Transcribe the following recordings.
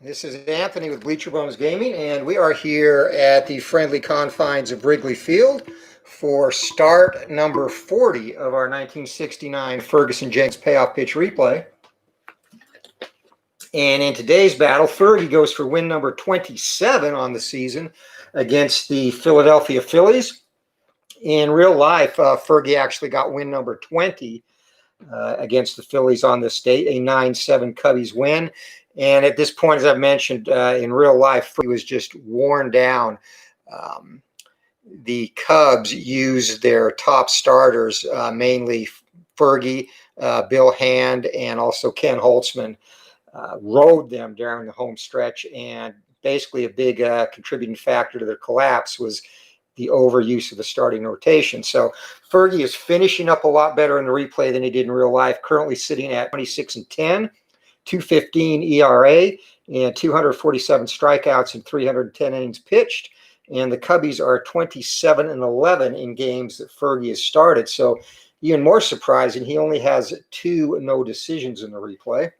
This is Anthony with Bleacher Bones Gaming, and we are here at the friendly confines of Wrigley Field for start number 40 of our 1969 Fergie Jenkins payoff pitch replay. And in today's battle, Fergie goes for win number 27 on the season against the Philadelphia Phillies. In real life, Fergie actually got win number 20 against the Phillies on this date, a 9-7 Cubbies win. And at this point, as I've mentioned, in real life, he was just worn down. The Cubs used their top starters, mainly Fergie, Bill Hand, and also Ken Holtzman, rode them during the home stretch. And basically a big contributing factor to their collapse was the overuse of the starting rotation. So Fergie is finishing up a lot better in the replay than he did in real life, currently sitting at 26-10. 2.15 ERA and 247 strikeouts in 310 innings pitched. And the Cubbies are 27-11 in games that Fergie has started. So even more surprising, he only has 2 no decisions in the replay.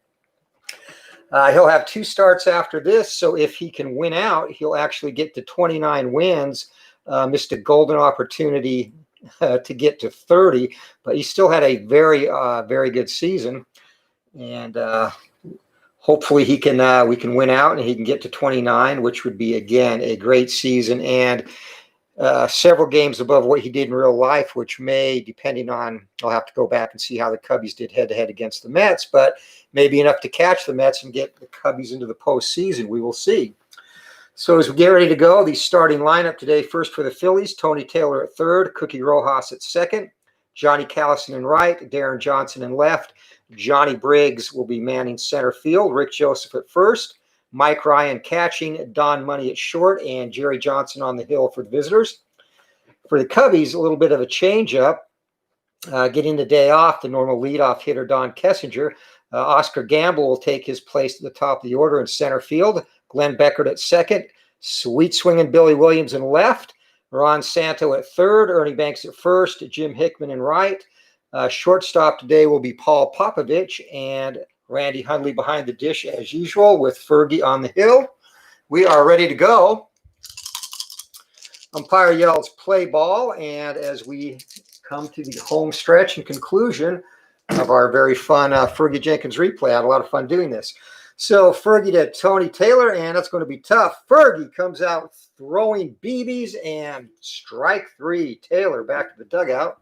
He'll have 2 starts after this. So if he can win out, he'll actually get to 29 wins. Missed a golden opportunity to get to 30, but he still had a very, very good season. And hopefully we can win out and he can get to 29, which would be, again, a great season and several games above what he did in real life, which may, depending on, I'll have to go back and see how the Cubbies did head-to-head against the Mets, but maybe enough to catch the Mets and get the Cubbies into the postseason. We will see. So as we get ready to go, the starting lineup today, first for the Phillies, Tony Taylor at third, Cookie Rojas at second, Johnny Callison in right, Darren Johnson in left, Johnny Briggs will be manning center field, Rick Joseph at first, Mike Ryan catching, Don Money at short, and Jerry Johnson on the hill for the visitors. For the Cubbies, a little bit of a change-up. Getting the day off, the normal leadoff hitter Don Kessinger. Oscar Gamble will take his place at the top of the order in center field. Glenn Beckert at second. Sweet swinging Billy Williams in left. Ron Santo at third. Ernie Banks at first. Jim Hickman in right. Shortstop today will be Paul Popovich and Randy Hundley behind the dish as usual with Fergie on the hill. We are ready to go. Umpire yells play ball, and as we come to the home stretch and conclusion of our very fun Fergie Jenkins replay, I had a lot of fun doing this. So Fergie to Tony Taylor, and that's going to be tough. Fergie comes out throwing BBs and strike 3. Taylor back to the dugout.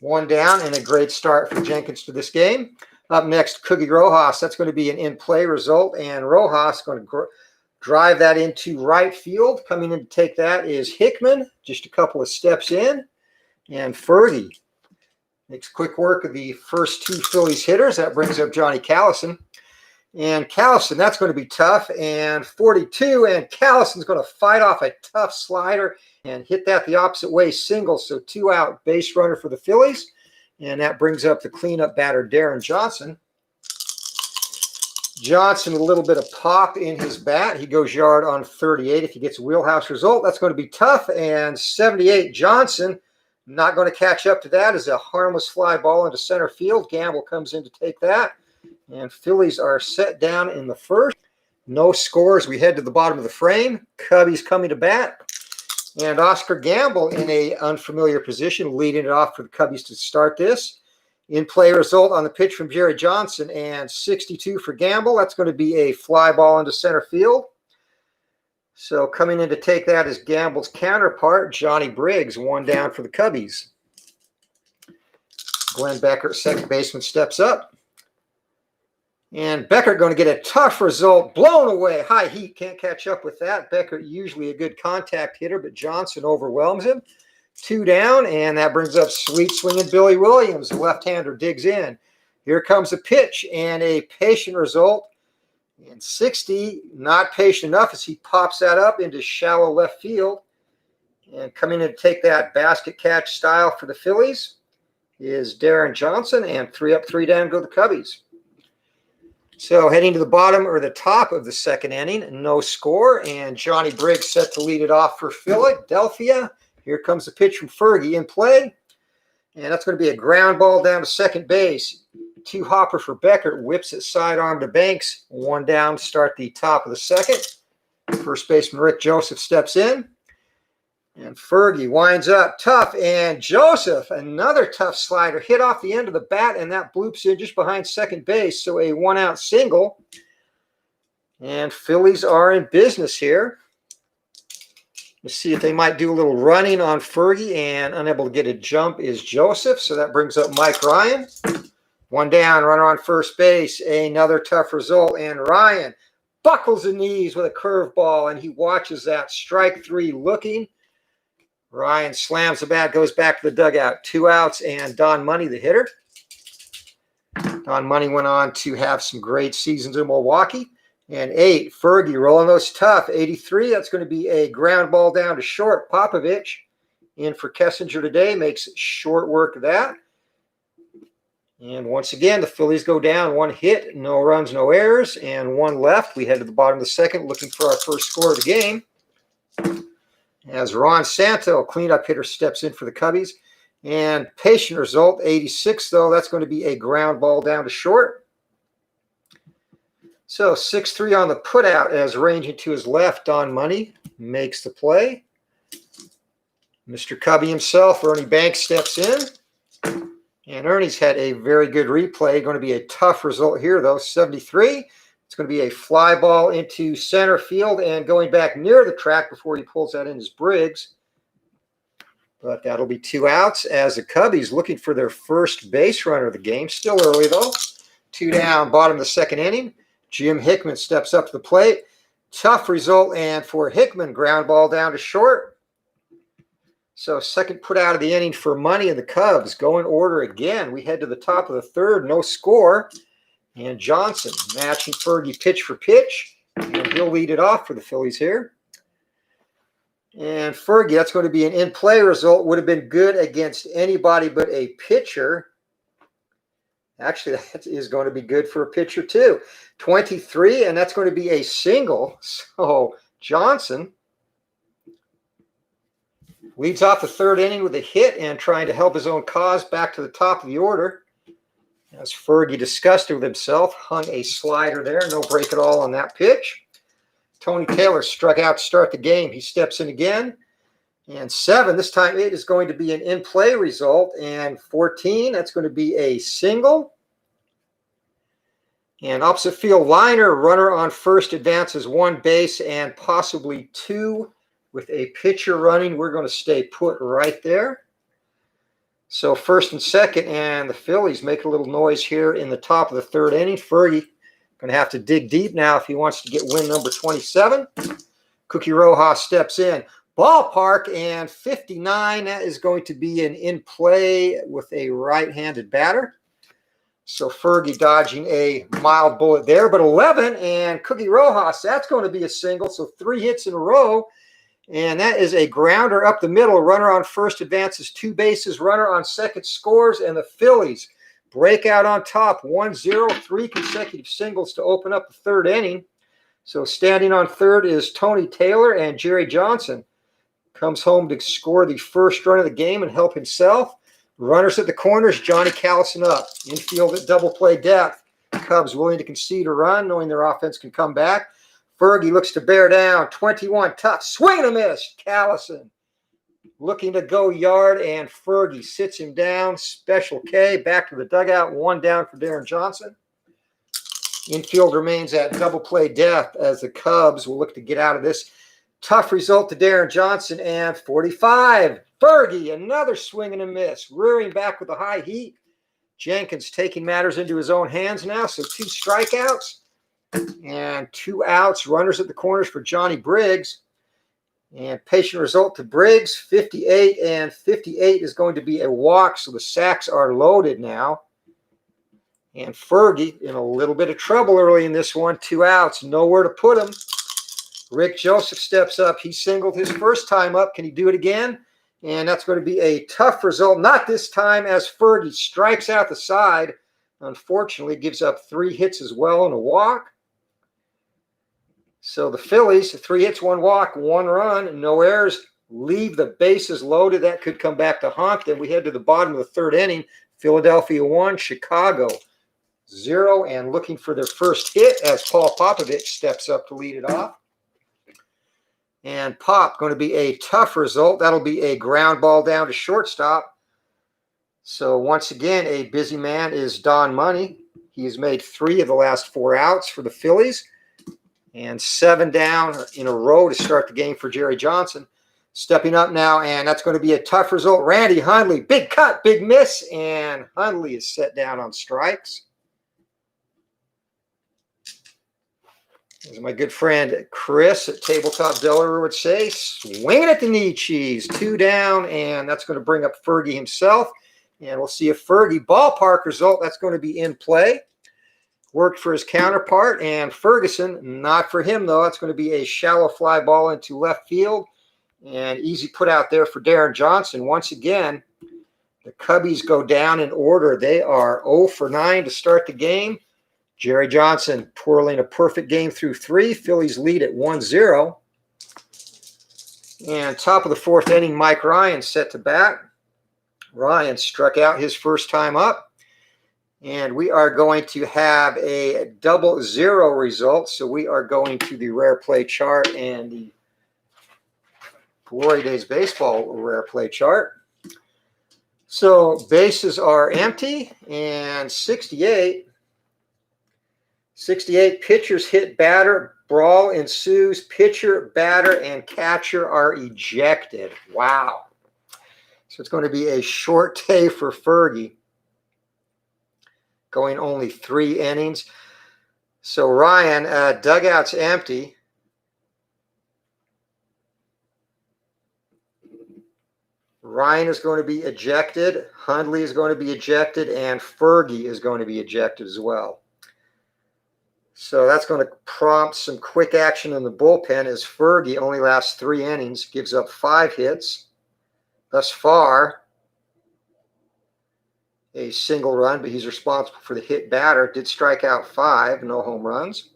1 down and a great start for Jenkins to this game. Up next, Cookie Rojas. That's going to be an in-play result, and Rojas going to drive that into right field. Coming in to take that is Hickman, just a couple of steps in, and Fergie makes quick work of the first 2 Phillies hitters. That brings up Johnny Callison. And Callison, that's going to be tough, and 42, and Callison's going to fight off a tough slider and hit that the opposite way, single, so 2 out, base runner for the Phillies. And that brings up the cleanup batter, Darren Johnson. Johnson with a little bit of pop in his bat. He goes yard on 38. If he gets a wheelhouse result, that's going to be tough. And 78, Johnson, not going to catch up to that as a harmless fly ball into center field. Gamble comes in to take that. And Phillies are set down in the first. No scores. We head to the bottom of the frame. Cubbies coming to bat. And Oscar Gamble in a unfamiliar position, leading it off for the Cubbies to start this. In-play result on the pitch from Jerry Johnson, and 62 for Gamble. That's going to be a fly ball into center field. So coming in to take that is Gamble's counterpart, Johnny Briggs, 1 down for the Cubbies. Glenn Beckert, second baseman, steps up. And Beckert going to get a tough result, blown away. High heat, can't catch up with that. Beckert usually a good contact hitter, but Johnson overwhelms him. 2 down, and that brings up sweet swinging Billy Williams. The left-hander digs in. Here comes a pitch and a patient result. And 60, not patient enough as he pops that up into shallow left field. And coming in to take that basket catch style for the Phillies is Darren Johnson, and 3 up, 3 down go the Cubbies. So heading to the bottom or the top of the second inning, no score, and Johnny Briggs set to lead it off for Philadelphia. Here comes the pitch from Fergie in play, and that's going to be a ground ball down to second base. 2 hopper for Beckert, whips it sidearm to Banks. 1 down to start the top of the second. First baseman Rick Joseph steps in. And Fergie winds up tough, and Joseph, another tough slider, hit off the end of the bat, and that bloops in just behind second base, so a 1-out single. And Phillies are in business here. Let's see if they might do a little running on Fergie, and unable to get a jump is Joseph, so that brings up Mike Ryan. 1 down, runner on first base, another tough result, and Ryan buckles the knees with a curveball, and he watches that. Strike 3 looking. Ryan slams the bat, goes back to the dugout. 2 outs, and Don Money, the hitter. Don Money went on to have some great seasons in Milwaukee. And 8, Fergie rolling those tough. 83, that's going to be a ground ball down to short. Popovich in for Kessinger today, makes short work of that. And once again, the Phillies go down. 1 hit, no runs, no errors, and 1 left. We head to the bottom of the second, looking for our first score of the game. As Ron Santo, cleanup hitter, steps in for the Cubbies. And patient result, 86, though. That's going to be a ground ball down to short. So 6-3 on the putout as ranging to his left, Don Money makes the play. Mr. Cubby himself, Ernie Banks, steps in. And Ernie's had a very good replay. Going to be a tough result here, though. 73. It's going to be a fly ball into center field and going back near the track before he pulls that in as Briggs. But that'll be 2 outs as the Cubbies looking for their first base runner of the game. Still early, though. 2 down, bottom of the second inning. Jim Hickman steps up to the plate. Tough result, and for Hickman, ground ball down to short. So second put out of the inning for Money and the Cubs. Go in order again. We head to the top of the third, no score. And Johnson matching Fergie pitch for pitch. And he'll lead it off for the Phillies here. And Fergie, that's going to be an in-play result. Would have been good against anybody but a pitcher. Actually, that is going to be good for a pitcher too. 23, and that's going to be a single. So Johnson leads off the third inning with a hit and trying to help his own cause back to the top of the order. As Fergie, disgusted with himself, hung a slider there. No break at all on that pitch. Tony Taylor struck out to start the game. He steps in again. And 7, this time it is going to be an in-play result. And 14, that's going to be a single. And opposite field liner, runner on first advances 1 base and possibly 2 with a pitcher running. We're going to stay put right there. So first and second, and the Phillies make a little noise here in the top of the third inning. Fergie going to have to dig deep now if he wants to get win number 27. Cookie Rojas steps in. Ballpark, and 59, that is going to be an in-play with a right-handed batter. So Fergie dodging a mild bullet there, but 11, and Cookie Rojas, that's going to be a single, so 3 hits in a row. And that is a grounder up the middle. Runner on first advances 2 bases. Runner on second scores. And the Phillies break out on top 1-0. 3 consecutive singles to open up the third inning. So standing on third is Tony Taylor, and Jerry Johnson comes home to score the first run of the game and help himself. Runners at the corners, Johnny Callison up. Infield at double play depth. Cubs willing to concede a run, knowing their offense can come back. Fergie looks to bear down. 21, tough. Swing and a miss. Callison looking to go yard, and Fergie sits him down. Special K back to the dugout. 1 down for Darren Johnson. Infield remains at double play depth as the Cubs will look to get out of this. Tough result to Darren Johnson, and 45. Fergie, another swing and a miss. Rearing back with a high heat. Jenkins taking matters into his own hands now, so 2 strikeouts. And 2 outs, runners at the corners for Johnny Briggs. And patient result to Briggs, 58, and 58 is going to be a walk, so the sacks are loaded now. And Fergie in a little bit of trouble early in this one, 2 outs, nowhere to put him. Rick Joseph steps up. He singled his first time up. Can he do it again? And that's going to be a tough result. Not this time, as Fergie strikes out the side. Unfortunately, gives up 3 hits as well and a walk. So the Phillies, 3 hits, 1 walk, 1 run, no errors, leave the bases loaded. That could come back to haunt. Then we head to the bottom of the third inning. Philadelphia 1, Chicago 0, and looking for their first hit as Paul Popovich steps up to lead it off. And Pop, going to be a tough result. That'll be a ground ball down to shortstop. So once again, a busy man is Don Money. He has made 3 of the last 4 outs for the Phillies. And 7 down in a row to start the game for Jerry Johnson. Stepping up now, and that's going to be a tough result. Randy Hundley, big cut, big miss, and Hundley is set down on strikes. As my good friend Chris at Tabletop Delaware would say, swinging at the knee cheese. 2 down, and that's going to bring up Fergie himself. And we'll see a Fergie ballpark result. That's going to be in play. Worked for his counterpart, and Ferguson, not for him, though. It's going to be a shallow fly ball into left field. And easy put out there for Darren Johnson. Once again, the Cubbies go down in order. They are 0 for 9 to start the game. Jerry Johnson twirling a perfect game through 3. Phillies lead at 1-0. And top of the 4th inning, Mike Ryan set to bat. Ryan struck out his first time up. And we are going to have a 0-0 result. So we are going to the rare play chart and the Glory Days Baseball rare play chart. So bases are empty, and 68 pitchers hit batter, brawl ensues, pitcher, batter, and catcher are ejected. Wow. So it's going to be a short day for Fergie, going only 3 innings. So Ryan, dugout's empty. Ryan is going to be ejected, Hundley is going to be ejected, and Fergie is going to be ejected as well. So that's going to prompt some quick action in the bullpen as Fergie only lasts 3 innings, gives up 5 hits. Thus far, a single run, but he's responsible for the hit batter. Did strike out 5, no home runs.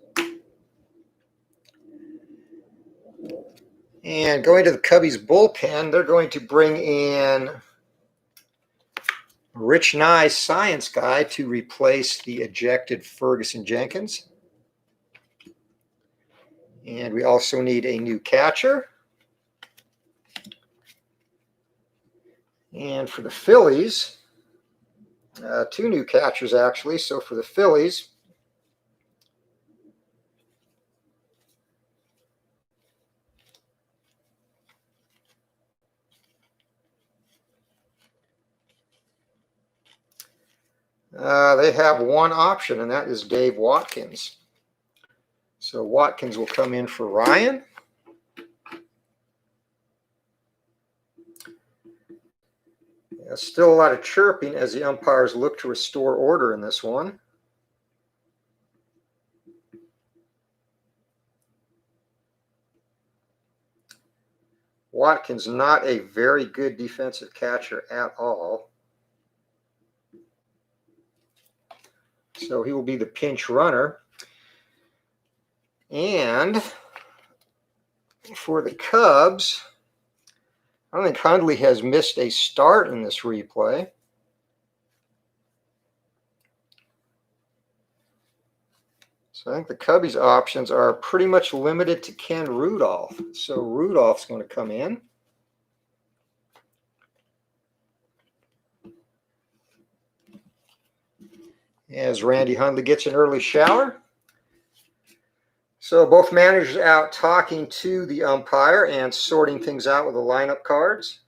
And going to the Cubbies bullpen, they're going to bring in Rich Nye, science guy, to replace the ejected Fergie Jenkins. And we also need a new catcher. And for the Phillies, 2 new catchers actually. So for the Phillies, they have one option, and that is Dave Watkins. So Watkins will come in for Ryan. Still a lot of chirping as the umpires look to restore order in this one. Watkins not a very good defensive catcher at all. So he will be the pinch runner. And for the Cubs, I don't think Hundley has missed a start in this replay. So I think the Cubbies' options are pretty much limited to Ken Rudolph. So Rudolph's going to come in. As Randy Hundley gets an early shower. So both managers out talking to the umpire and sorting things out with the lineup cards.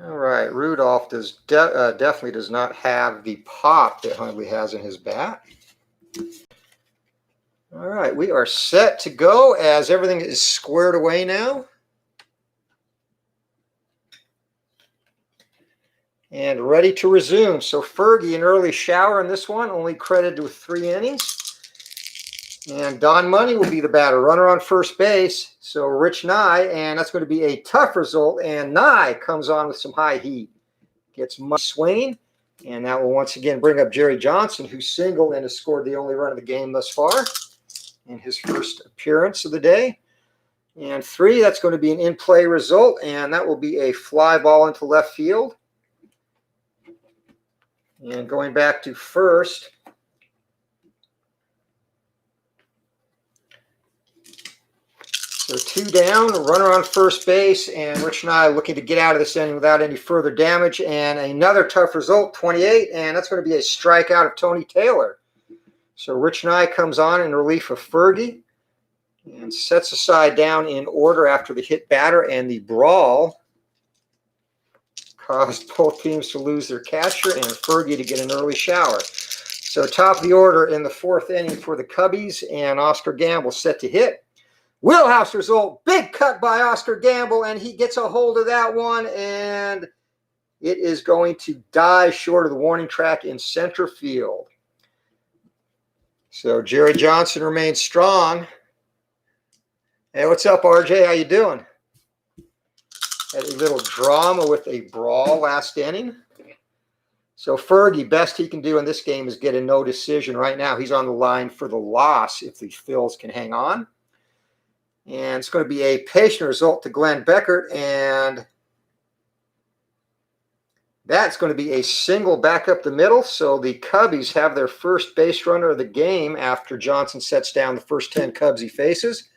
All right, Rudolph definitely does not have the pop that Hundley has in his bat. All right, we are set to go as everything is squared away now. And ready to resume. So Fergie, an early shower in this one, only credited with 3 innings. And Don Money will be the batter, runner on first base. So Rich Nye, and that's going to be a tough result. And Nye comes on with some high heat. Gets Money swinging. And that will once again bring up Jerry Johnson, who singled and has scored the only run of the game thus far. in his first appearance of the day. And 3, that's going to be an in-play result, and that will be a fly ball into left field. And going back to first, so 2 down, a runner on first base, and Rich and I looking to get out of this inning without any further damage. And another tough result, 28, and that's going to be a strikeout of Tony Taylor. So Rich and I comes on in relief of Fergie and sets aside down in order after the hit batter, and the brawl caused both teams to lose their catcher and Fergie to get an early shower. So top of the order in the 4th inning for the Cubbies, and Oscar Gamble set to hit. Wheelhouse result, big cut by Oscar Gamble, and he gets a hold of that one, and it is going to die short of the warning track in center field. So Jerry Johnson remains strong. Hey, what's up, RJ? How you doing? Had a little drama with a brawl last inning. So Fergie, best he can do in this game is get a no decision. Right now, he's on the line for the loss if the Phils can hang on. And it's going to be a patient result to Glenn Beckert, and that's going to be a single back up the middle. So the Cubbies have their first base runner of the game after Johnson sets down the first 10 Cubs he faces.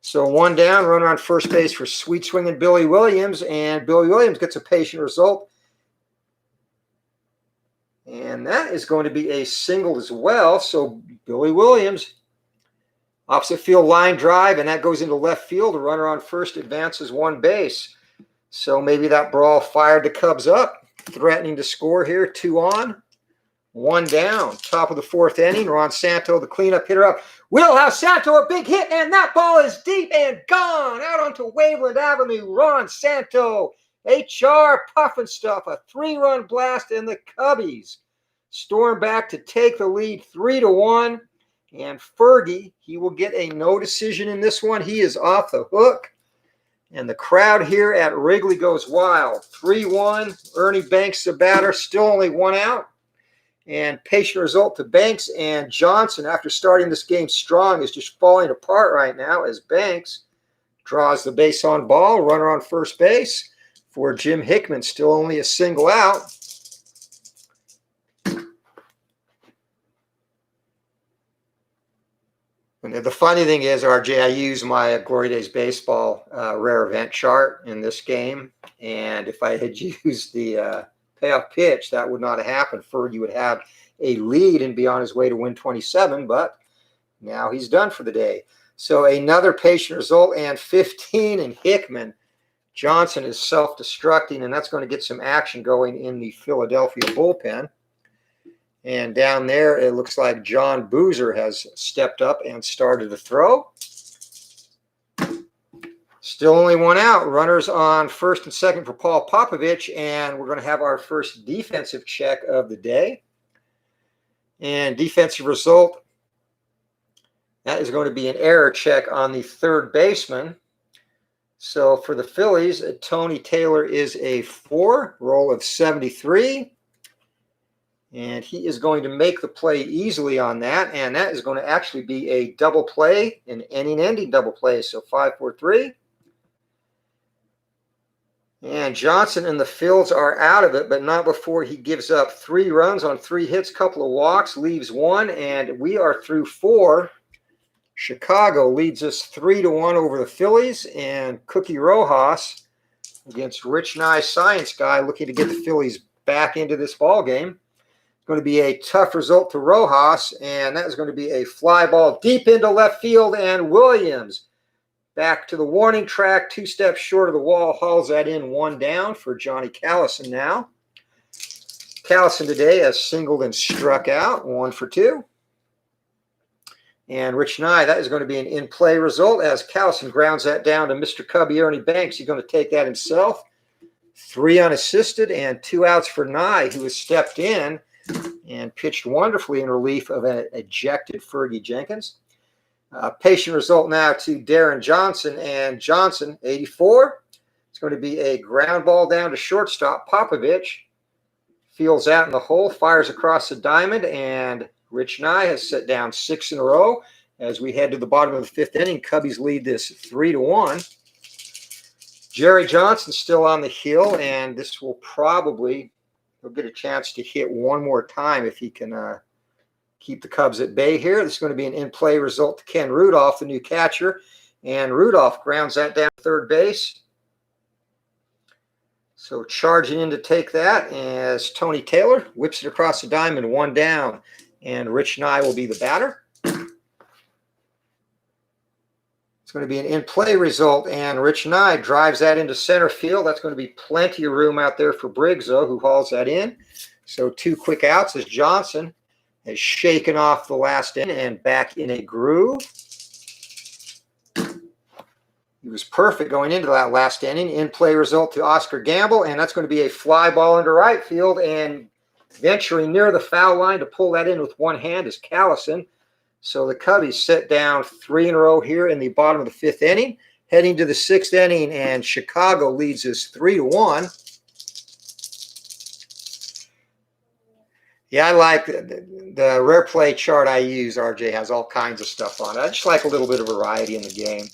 So 1 down, runner on first base for sweet swinging Billy Williams, and Billy Williams gets a patient result. And that is going to be a single as well. So Billy Williams, opposite field line drive, and that goes into left field. A runner on first advances 1 base. So maybe that brawl fired the Cubs up, threatening to score here. 2 on, 1 down. Top of the 4th inning, Ron Santo, the cleanup hitter up. Wheelhouse Santo, a big hit, and that ball is deep and gone out onto Waveland Avenue. Ron Santo, HR puffin stuff, a 3-run blast, and the Cubbies storm back to take the lead 3-1. And Fergie, he will get a no decision in this one. He is off the hook. And the crowd here at Wrigley goes wild. 3-1. Ernie Banks, the batter, still only 1 out. And patient result to Banks. And Johnson, after starting this game strong, is just falling apart right now as Banks draws the base on ball. Runner on first base for Jim Hickman, still only a single out. And the funny thing is, RJ, I use my Glory Days Baseball rare event chart in this game. And if I had used the payoff pitch, that would not have happened. Fergie would have a lead and be on his way to win 27, but now he's done for the day. So another patient result, and 15, and Hickman. Johnson is self-destructing, and that's going to get some action going in the Philadelphia bullpen. And down there, it looks like John Boozer has stepped up and started to throw. Still only 1 out. Runners on first and second for Paul Popovich, and we're going to have our first defensive check of the day. And defensive result, that is going to be an error check on the 3rd baseman. So for the Phillies, Tony Taylor is a 4, roll of 73. And he is going to make the play easily on that. And that is going to actually be a double play, an inning-ending double play. So 5-4-3. And Johnson and the Phils are out of it, but not before he gives up 3 runs on 3 hits, couple of walks, leaves 1. And we are through 4. Chicago leads us 3-1 over the Phillies. And Cookie Rojas against Rich Nye Science Guy looking to get the Phillies back into this ball game. Going to be a tough result to Rojas, and that is going to be a fly ball deep into left field, and Williams back to the warning track, 2 steps short of the wall, hauls that in, 1 down for Johnny Callison now. Callison today has singled and struck out, 1 for 2. And Rich Nye, that is going to be an in-play result as Callison grounds that down to Mr. Cubby Ernie Banks. He's going to take that himself. 3 unassisted and 2 outs for Nye, who has stepped in and pitched wonderfully in relief of an ejected Fergie Jenkins. Patient result now to Darren Johnson, and Johnson, 84. It's going to be a ground ball down to shortstop. Popovich feels out in the hole, fires across the diamond, and Rich Nye has set down 6 in a row. as we head to the bottom of the fifth inning. Cubbies lead this 3-1. Jerry Johnson still on the hill, and this will probably, he'll get a chance to hit one more time if he can keep the Cubs at bay here. This is going to be an in-play result to Ken Rudolph, the new catcher, and Rudolph grounds that down to third base. So charging in to take that as Tony Taylor whips it across the diamond, one down, and Rich Nye will be the batter. It's going to be an in-play result, and Rich Nye drives that into center field. That's going to be plenty of room out there for Briggs, though, who hauls that in. So 2 quick outs as Johnson has shaken off the last inning and back in a groove. He was perfect going into that last inning. In-play result to Oscar Gamble, and that's going to be a fly ball into right field, and venturing near the foul line to pull that in with one hand is Callison. So the Cubbies set down 3 in a row here in the bottom of the fifth inning, heading to the sixth inning, and Chicago leads us 3-1. Yeah, I like the rare play chart I use. RJ has all kinds of stuff on it. I just like a little bit of variety in the game.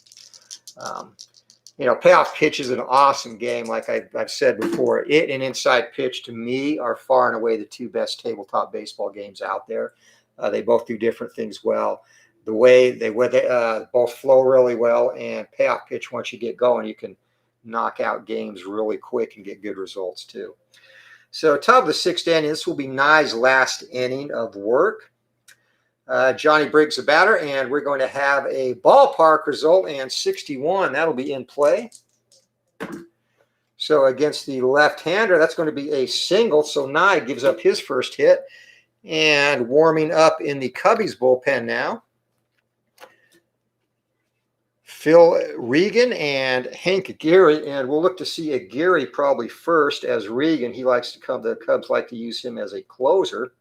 Payoff pitch is an awesome game. Like I've said before, it and Inside Pitch to me are far and away the 2 best tabletop baseball games out there. They both do different things well. The way they both flow really well, and Payoff pitch, once you get going, you can knock out games really quick and get good results too. So top of the sixth inning, this will be Nye's last inning of work. Johnny Briggs the batter, and we're going to have a ballpark result, and 61. That'll be in play. So against the left-hander, that's going to be a single. So Nye gives up his first hit. And warming up in the Cubbies bullpen now, Phil Regan and Hank Gehry, and we'll look to see a Gehry probably first, as Regan, the Cubs like to use him as a closer.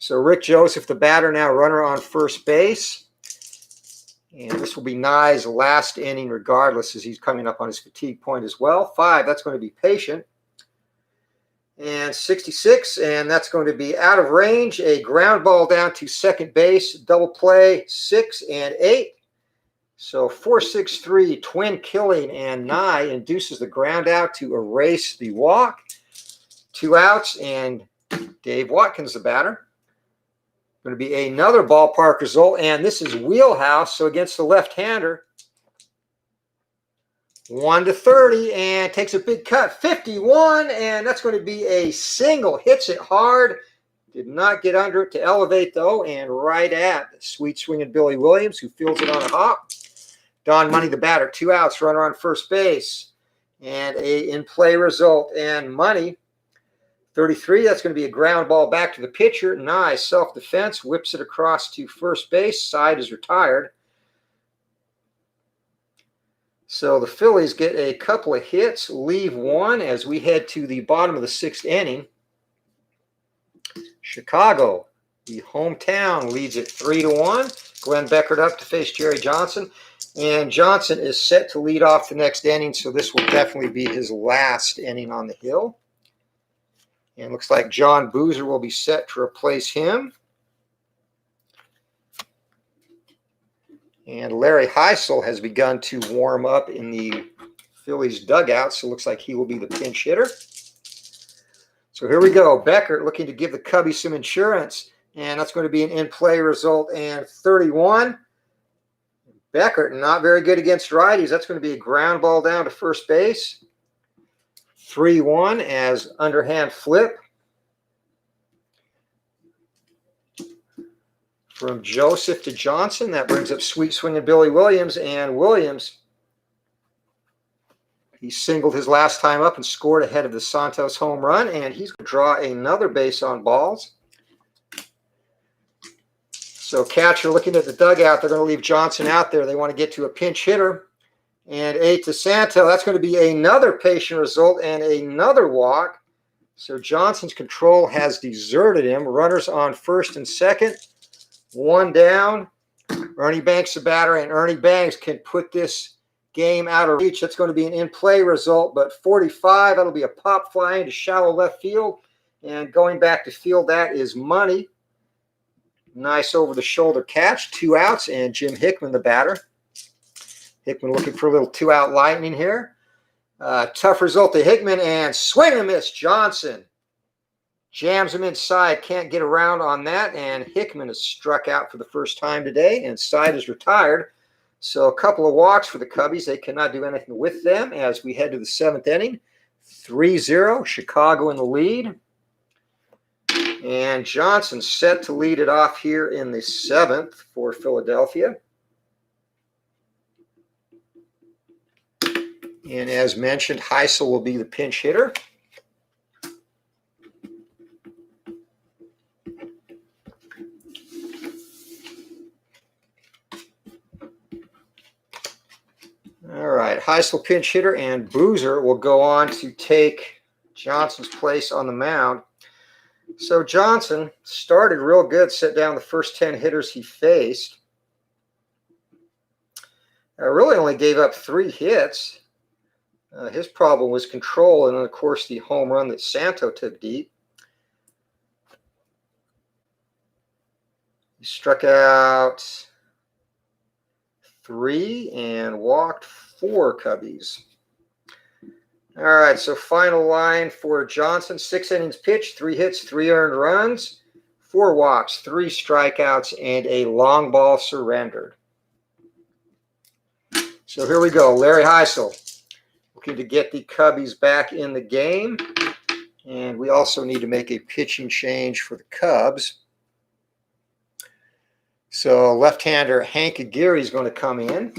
So Rick Joseph, the batter now, runner on first base. And this will be Nye's last inning regardless, as he's coming up on his fatigue point as well. 5, that's going to be Patient. And 66, and that's going to be out of range. A ground ball down to second base, double play, 6 and 8. So 4-6-3, twin killing, and Nye induces the ground out to erase the walk. 2 outs, and Dave Watkins, the batter. Going to be another ballpark result, and this is wheelhouse, so against the left-hander. 1-30, and takes a big cut, 51, and that's going to be a single. Hits it hard, did not get under it to elevate though, and right at sweet swinging Billy Williams, who fields it on a hop. Don Money, the batter, 2 outs, runner on first base, and a in-play result. And Money, 33, that's going to be a ground ball back to the pitcher. Nice self-defense, whips it across to first base. Side is retired. So the Phillies get a couple of hits, leave 1 as we head to the bottom of the sixth inning. Chicago, the hometown, leads it 3-1. Glenn Beckert up to face Jerry Johnson. And Johnson is set to lead off the next inning, so this will definitely be his last inning on the hill. And looks like John Boozer will be set to replace him. And Larry Heisel has begun to warm up in the Phillies dugout, so it looks like he will be the pinch hitter. So here we go. Beckert looking to give the Cubbies some insurance, and that's going to be an in-play result. And 31. Beckert not very good against righties. That's going to be a ground ball down to first base. 3-1 as underhand flip from Joseph to Johnson. That brings up sweet swinging Billy Williams, and Williams, he singled his last time up and scored ahead of the Santos home run, and he's going to draw another base on balls. So catcher looking at the dugout, they're going to leave Johnson out there. They want to get to a pinch hitter. And 8 to Santo. That's going to be another patient result and another walk. So Johnson's control has deserted him. Runners on first and second. 1 down. Ernie Banks the batter, and Ernie Banks can put this game out of reach. That's going to be an in-play result, but 45, that'll be a pop fly into shallow left field. And going back to field, that is Money. Nice over-the-shoulder catch, 2 outs, and Jim Hickman, the batter. Hickman looking for a little 2-out lightning here. Tough result to Hickman, and swing and miss. Johnson jams him inside, can't get around on that, and Hickman is struck out for the first time today, and side is retired. So a couple of walks for the Cubbies. They cannot do anything with them as we head to the 7th inning. 3-0, Chicago in the lead. And Johnson set to lead it off here in the 7th for Philadelphia. And as mentioned, Heisel will be the pinch hitter. All right, Heisel pinch hitter, and Boozer will go on to take Johnson's place on the mound. So Johnson started real good, set down the first 10 hitters he faced. Really only gave up 3 hits. His problem was control, and then, of course, the home run that Santo took deep. He struck out 3 and walked 4 Cubbies. All right, so final line for Johnson. 6 innings pitched, 3 hits, 3 earned runs, 4 walks, 3 strikeouts, and a long ball surrendered. So here we go. Larry Heisel looking to get the Cubbies back in the game. And we also need to make a pitching change for the Cubs. So left-hander Hank Aguirre is going to come in.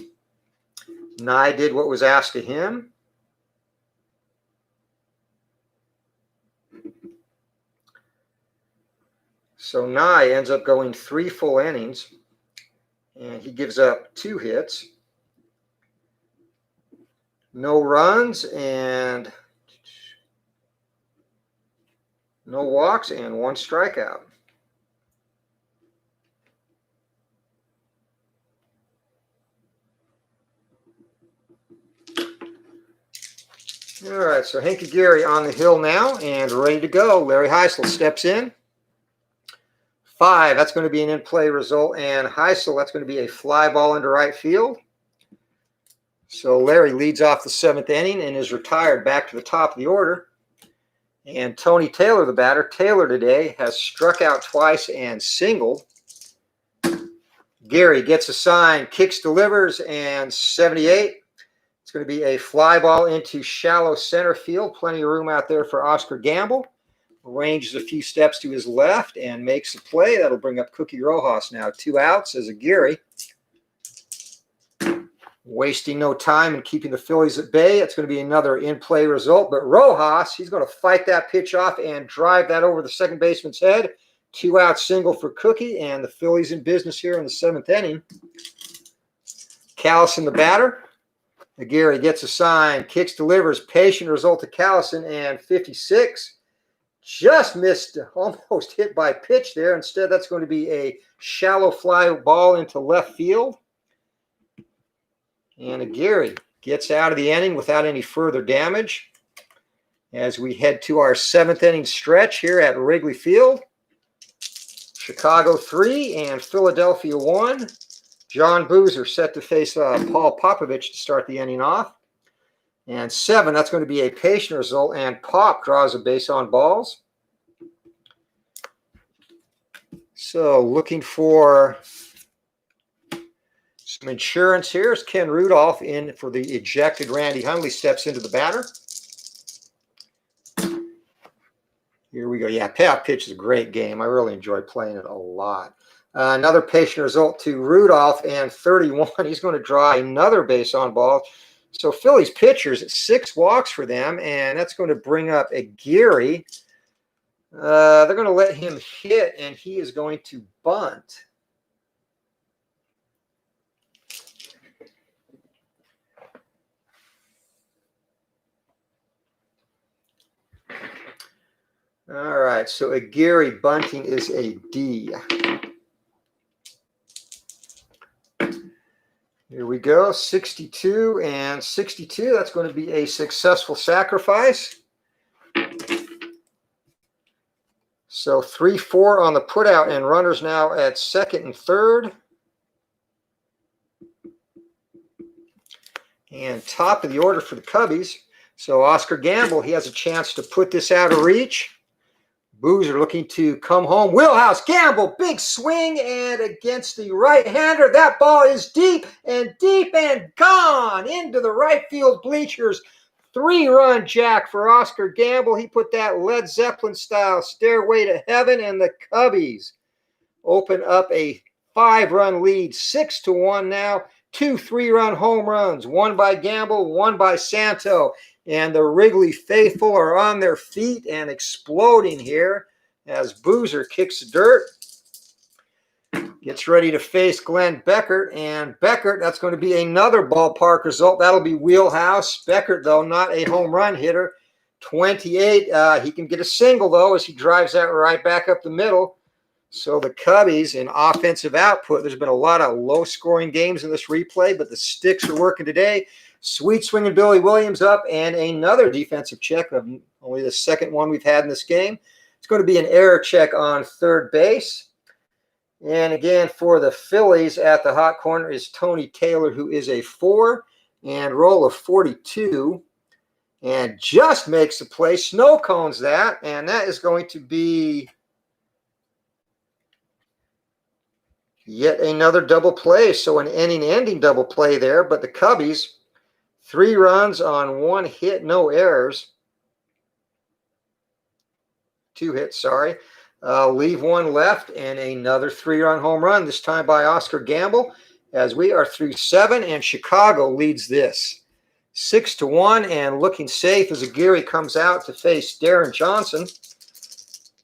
Nye did what was asked of him. So Nye ends up going 3 full innings, and he gives up 2 hits, no runs, and no walks, and 1 strikeout. All right, so Hank Aguirre on the hill now and ready to go. Larry Heisel steps in. 5, that's going to be an in-play result, and Heisel, that's going to be a fly ball into right field. So Larry leads off the 7th inning and is retired back to the top of the order. And Tony Taylor, the batter, Taylor today has struck out twice and singled. Gary gets a sign, kicks, delivers, and 78. It's going to be a fly ball into shallow center field. Plenty of room out there for Oscar Gamble. Arranges a few steps to his left and makes a play. That'll bring up Cookie Rojas now. 2 outs as Aguirre. Wasting no time and keeping the Phillies at bay. It's going to be another in-play result. But Rojas, he's going to fight that pitch off and drive that over the second baseman's head. 2-out single for Cookie, and the Phillies in business here in the 7th inning. Callison, the batter. Aguirre gets a sign, kicks, delivers. Patient result to Callison, and 56. Just missed, almost hit by pitch there. Instead, that's going to be a shallow fly ball into left field. And Aguirre gets out of the inning without any further damage as we head to our 7th inning stretch here at Wrigley Field. Chicago 3 and Philadelphia 1. John Boozer set to face Paul Popovich to start the inning off. And 7, that's going to be a patient result, and Pop draws a base on balls. So looking for some insurance here as Ken Rudolph in for the ejected Randy Hundley steps into the batter. Here we go. Yeah, payoff pitch is a great game. I really enjoy playing it a lot. Another patient result to Rudolph, and 31. He's going to draw another base on ball. So Phillies pitchers, 6 walks for them, and that's going to bring up Aguirre. They're going to let him hit, and he is going to bunt. All right, so Aguirre bunting is a D. Here we go, 62 and 62. That's going to be a successful sacrifice. So 3-4 on the putout, and runners now at second and third. And top of the order for the Cubbies. So Oscar Gamble, he has a chance to put this out of reach. Boozer looking to come home. Wheelhouse, Gamble, big swing, and against the right-hander. That ball is deep and gone into the right field bleachers. 3-run jack for Oscar Gamble. He put that Led Zeppelin-style stairway to heaven, and the Cubbies open up a 5-run lead, 6-1 now. 2 3-run home runs, one by Gamble, one by Santo. And the Wrigley faithful are on their feet and exploding here as Boozer kicks the dirt. Gets ready to face Glenn Beckert. And Beckert, that's going to be another ballpark result. That'll be wheelhouse. Beckert, though, not a home run hitter. 28. He can get a single, though, as he drives that right back up the middle. So the Cubbies in offensive output, there's been a lot of low-scoring games in this replay, but the sticks are working today. Sweet swinging Billy Williams up, and another defensive check, of only the second one we've had in this game. It's going to be an error check on third base. And again, for the Phillies at the hot corner is Tony Taylor, who is a 4 and roll of 42. And just makes the play, snow cones that, and that is going to be yet another double play. So an inning-ending double play there, but the Cubbies, 3 runs on 1 hit, no errors. 2 hits, sorry. Leave 1 left, and another 3-run home run, this time by Oscar Gamble, as we are through 7, and Chicago leads this 6-1, and looking safe as Aguirre comes out to face Darren Johnson.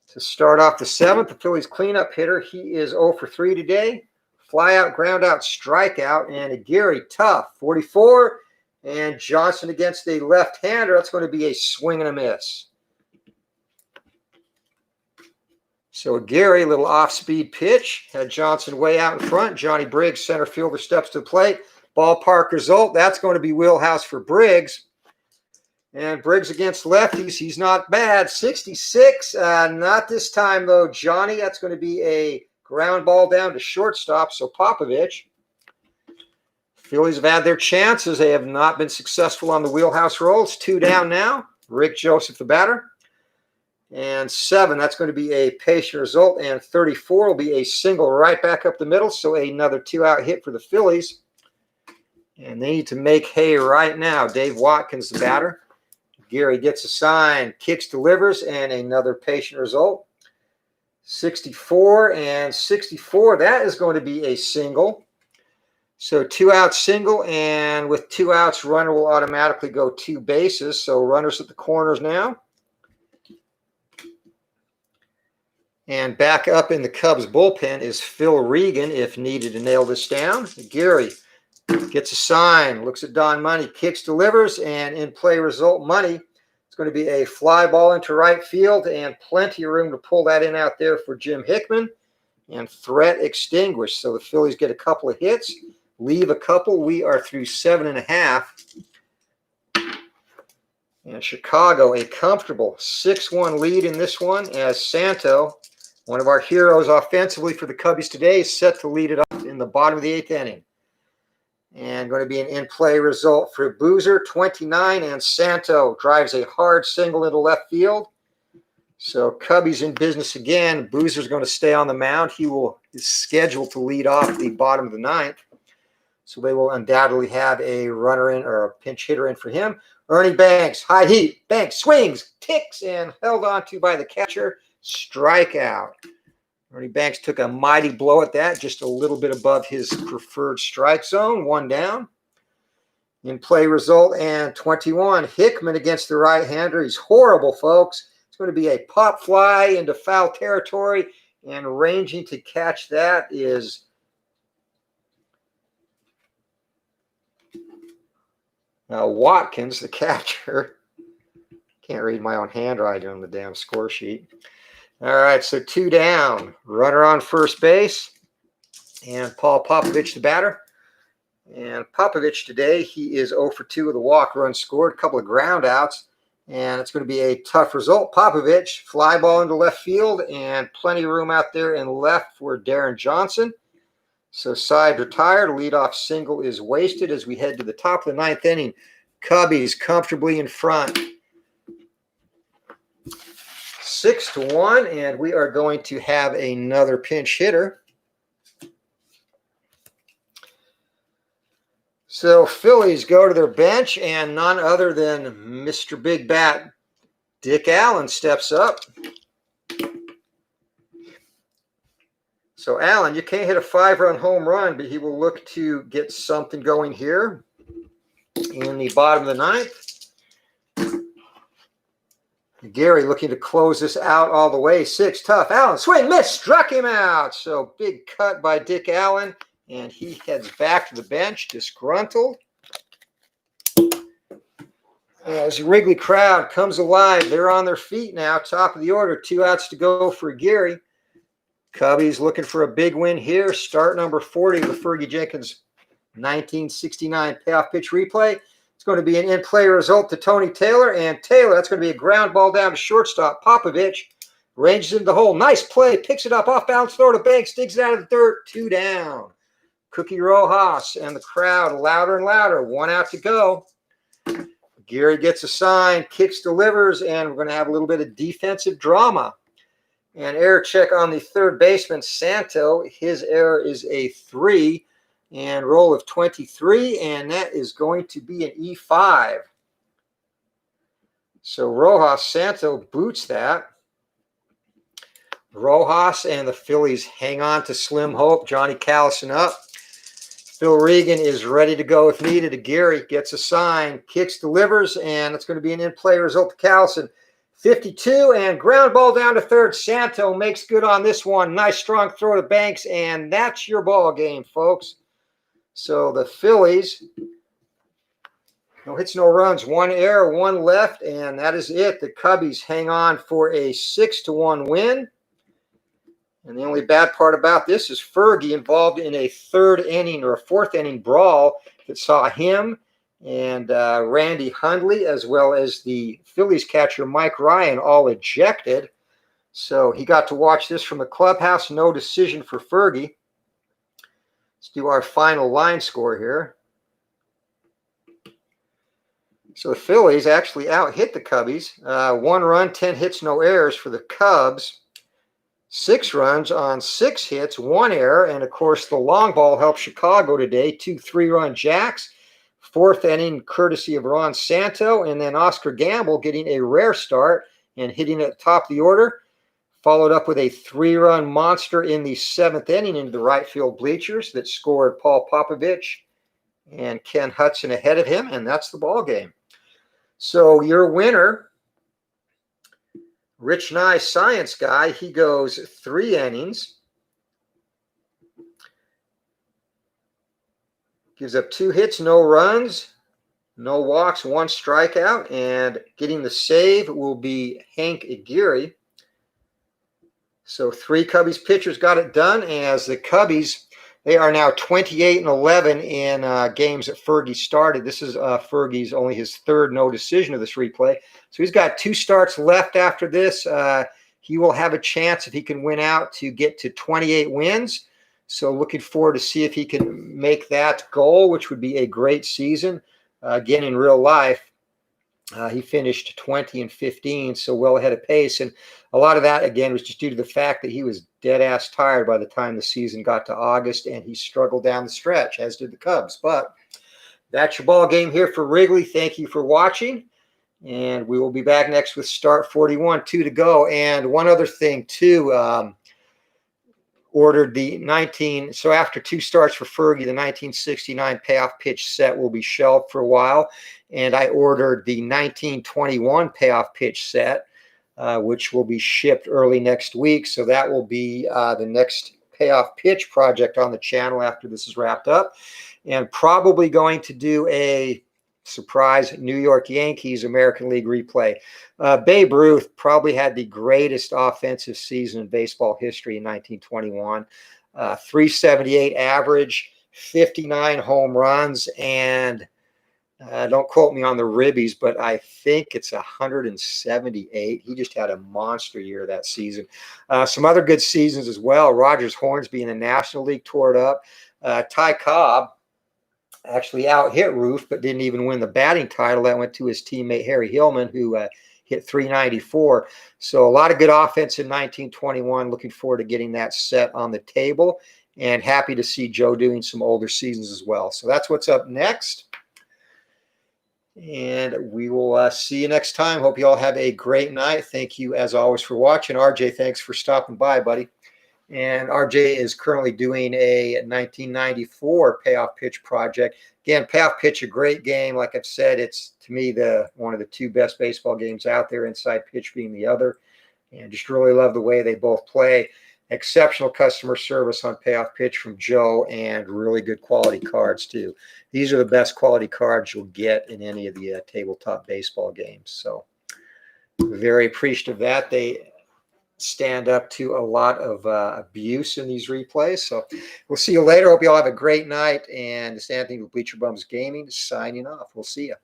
To start off the 7th, the Phillies cleanup hitter, he is 0 for 3 today. Fly out, ground out, strikeout, and Aguirre tough, 44. And Johnson against a left-hander, that's going to be a swing and a miss. So Aguirre, little off-speed pitch, had Johnson way out in front. Johnny Briggs, center fielder, steps to the plate. Ballpark result, that's going to be wheelhouse for Briggs. And Briggs against lefties, he's not bad. 66, not this time though, Johnny. That's going to be a ground ball down to shortstop, so Popovich. Phillies have had their chances. They have not been successful on the wheelhouse roll. It's 2 down now. Rick Joseph, the batter. And 7, that's going to be a patient result. And 34 will be a single right back up the middle, so another 2-out hit for the Phillies. And they need to make hay right now. Dave Watkins, the batter. Gary gets a sign, kicks, delivers, and another patient result. 64 and 64, that is going to be a single. So 2-out single, and with 2 outs, runner will automatically go 2 bases. So runners at the corners now. And back up in the Cubs bullpen is Phil Regan, if needed to nail this down. Gary gets a sign, looks at Don Money, kicks, delivers, and in play result, Money. It's going to be a fly ball into right field, and plenty of room to pull that in out there for Jim Hickman. And threat extinguished. So the Phillies get a couple of hits, leave a couple. We are through 7.5. And Chicago, a comfortable 6-1 lead in this one, as Santo, one of our heroes offensively for the Cubbies today, is set to lead it up in the bottom of the 8th inning. And going to be an in-play result for Boozer, 29, and Santo drives a hard single into left field. So Cubbies in business again. Boozer's going to stay on the mound. He is scheduled to lead off the bottom of the 9th. So they will undoubtedly have a runner in or a pinch hitter in for him. Ernie Banks, high heat. Banks swings, kicks, and held on to by the catcher. Strikeout. Ernie Banks took a mighty blow at that, just a little bit above his preferred strike zone. 1 down. In play result, and 21. Hickman against the right-hander. He's horrible, folks. It's going to be a pop fly into foul territory, and ranging to catch that is Watkins, the catcher. Can't read my own handwriting on the damn score sheet. All right, so 2 down. Runner on first base. And Paul Popovich, the batter. And Popovich today, he is 0 for 2 with a walk, run scored, a couple of ground outs. And it's going to be a tough result. Popovich, fly ball into left field, and plenty of room out there in left for Darren Johnson. So side retired, leadoff single is wasted as we head to the top of the ninth inning. Cubbies comfortably in front. 6-1, and we are going to have another pinch hitter. So Phillies go to their bench, and none other than Mr. Big Bat, Dick Allen, steps up. So Allen, you can't hit a 5-run home run, but he will look to get something going here in the bottom of the ninth. Gary looking to close this out all the way. 6, tough. Allen, swing, miss, struck him out. So big cut by Dick Allen, and he heads back to the bench, disgruntled. As the Wrigley crowd comes alive, they're on their feet now, top of the order. 2 outs to go for Gary. Cubbies looking for a big win here. Start number 40 of the Fergie Jenkins 1969 payoff pitch replay. It's going to be an in-play result to Tony Taylor. And Taylor, that's going to be a ground ball down to shortstop. Popovich ranges into the hole. Nice play. Picks it up off balance throw to Banks. Digs it out of the dirt. 2 down. Cookie Rojas and the crowd louder and louder. 1 out to go. Gary gets a sign. Kicks, delivers. And we're going to have a little bit of defensive drama. And error check on the third baseman, Santo. His error is a 3. And roll of 23, and that is going to be an E5. So Rojas Santo boots that. Rojas and the Phillies hang on to slim hope. Johnny Callison up. Phil Regan is ready to go if needed. Gary gets a sign, kicks, delivers, and it's going to be an in-play result to Callison. 52, and ground ball down to third. Santo makes good on this one. Nice strong throw to Banks, and that's your ball game, folks. So the Phillies, no hits, no runs, 1 error, 1 left, and that is it. The Cubbies hang on for a 6-1 win. And the only bad part about this is Fergie involved in a 3rd inning or a 4th inning brawl that saw him and Randy Hundley, as well as the Phillies catcher Mike Ryan, all ejected. So he got to watch this from the clubhouse. No decision for Fergie. Let's do our final line score here. So the Phillies actually out-hit the Cubbies. 1 run, 10 hits, no errors for the Cubs. 6 runs on 6 hits, 1 error. And, of course, the long ball helped Chicago today. 2 3-run jacks. 4th inning courtesy of Ron Santo. And then Oscar Gamble getting a rare start and hitting at the top of the order. Followed up with a 3-run monster in the 7th inning into the right field bleachers that scored Paul Popovich and Ken Hudson ahead of him, and that's the ball game. So your winner, Rich Nye Science Guy, he goes 3 innings. Gives up 2 hits, no runs, no walks, 1 strikeout, and getting the save will be Hank Aguirre. So 3 Cubbies pitchers got it done, as the Cubbies, they are now 28-11 in games that Fergie started. This is Fergie's only his 3rd no decision of this replay. So he's got 2 starts left after this. He will have a chance, if he can win out, to get to 28 wins. So looking forward to see if he can make that goal, which would be a great season. Again, in real life, he finished 20-15, so well ahead of pace. And a lot of that, again, was just due to the fact that he was dead-ass tired by the time the season got to August, and he struggled down the stretch, as did the Cubs. But that's your ball game here for Wrigley. Thank you for watching, and we will be back next with Start 41, 2 to go. And one other thing, too, ordered the so after 2 starts for Fergie, the 1969 payoff pitch set will be shelved for a while. And I ordered the 1921 payoff pitch set, which will be shipped early next week. So that will be the next payoff pitch project on the channel after this is wrapped up. And probably going to do a surprise New York Yankees American League replay. Babe Ruth probably had the greatest offensive season in baseball history in 1921. 378 average, 59 home runs, and Don't quote me on the ribbies, but I think it's 178. He just had a monster year that season. Some other good seasons as well. Rogers Hornsby in the National League tore it up. Ty Cobb actually out hit Roof, but didn't even win the batting title. That went to his teammate Harry Hillman, who hit 394. So a lot of good offense in 1921. Looking forward to getting that set on the table, and happy to see Joe doing some older seasons as well. So that's what's up next. And we will see you next time. Hope you all have a great night. Thank you, as always, for watching. RJ, thanks for stopping by, buddy. And RJ is currently doing a 1994 Payoff Pitch project. Again, Payoff Pitch, a great game. Like I've said, it's, to me, one of the two best baseball games out there, Inside Pitch being the other. And just really love the way they both play. Exceptional customer service on Payoff Pitch from Joe, and really good quality cards too. These are the best quality cards you'll get in any of the tabletop baseball games. So very appreciative of that. They stand up to a lot of abuse in these replays. So we'll see you later. Hope you all have a great night. And this is Anthony with Bleacher Bums Gaming signing off. We'll see you.